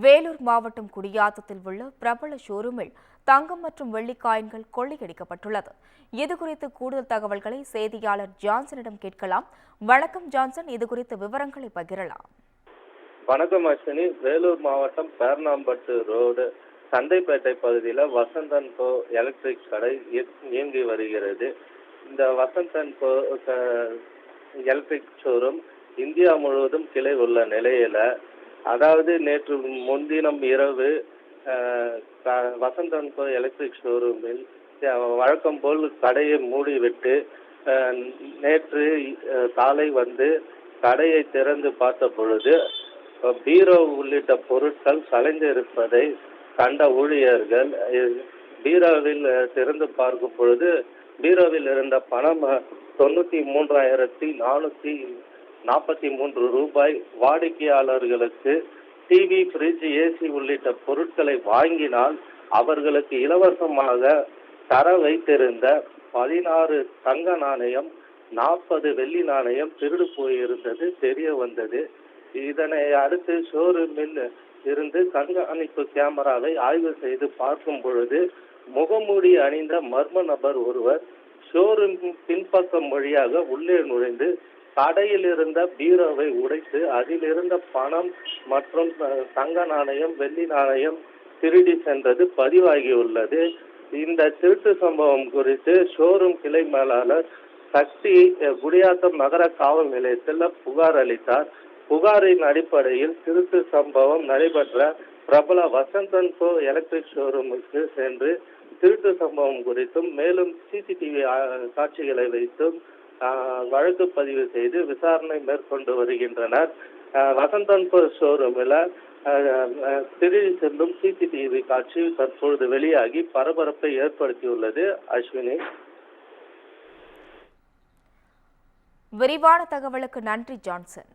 வேலூர் மாவட்டம் குடியாத்தத்தில் உள்ள பிரபல ஷோரூமில் தங்கம் மற்றும் வெள்ளி காயின்கள் கொள்ளையடிக்கப்பட்டுள்ளது. இதுகுறித்து கூடுதல் தகவல்களை செய்தியாளர் ஜான்சனிடம் கேட்கலாம். வணக்கம் ஜான்சன், இதுகுறித்த விவரங்களை பகிரலாம். வணக்கம் அஸ்வினி. வேலூர் மாவட்டம் பேர்ணாம்பட்டு ரோடு சந்தைப்பேட்டை பகுதியில் வசந்தன் கோ எலக்ட்ரிக் கடை இயங்கி வருகிறது. இந்த வசந்தன் கோ எலக்ட்ரிக் ஷோரூம் இந்தியா முழுவதும் கிளை உள்ள நிலையில, அதாவது நேற்று முன்தினம் இரவு வசந்தன் கோ எலக்ட்ரிக் ஷோரூமில் வழக்கம் போல் கடையை மூடிவிட்டு நேற்று காலை வந்து கடையை திறந்து பார்த்த பொழுது பீரோ உள்ளிட்ட பொருட்கள் கலைந்திருப்பதை கண்ட ஊழியர்கள் பீரோவில் திறந்து பார்க்கும் பொழுது பீரோவில் இருந்த பணம் 93,443 ரூபாய் வாடிக்கையாளர்களுக்கு டிவி, ஃப்ரிட்ஜ், ஏசி உள்ளிட்ட பொருட்களை வாங்கினால் அவர்களுக்கு இலவசமாக தர வைத்திருந்த 16 தங்க நாணயம், 40 வெள்ளி நாணயம் திருடு போயிருந்தது தெரிய வந்தது. இதனை அடுத்து ஷோரூமில் இருந்து கண்காணிப்பு கேமராவை ஆய்வு செய்து பார்க்கும் பொழுது முகமூடி அணிந்த மர்ம நபர் ஒருவர் ஷோரூம் பின்பக்கம் வழியாக உள்ளே நுழைந்து கடையில் இருந்த பீரோவை உடைத்து அதில் இருந்த பணம் மற்றும் தங்க நாணயம், வெள்ளி நாணயம் திருடி சென்றது பதிவாகியுள்ளது. இந்த திருட்டு சம்பவம் குறித்து ஷோரூம் கிளை மேலாளர் சக்தி குடியாத்தம் நகர காவல் நிலையத்தில் புகார் அளித்தார். புகாரின் அடிப்படையில் திருட்டு சம்பவம் நடைபெற்ற பிரபல வசந்தன் கோ எலக்ட்ரிக் ஷோரூமுக்கு சென்று திருட்டு சம்பவம் குறித்தும் மேலும் சிசிடிவி காட்சிகளை வைத்தும் வழக்கு பதிவு செய்து விசாரணை மேற்கொண்டு வருகின்றனர். வசந்தன் கோ ஷோரூமில் திருடி செல்லும் சிசிடிவி காட்சி தற்பொழுது வெளியாகி பரபரப்பை ஏற்படுத்தியுள்ளது. அஸ்வினி, விரிவான தகவலுக்கு நன்றி ஜான்சன்.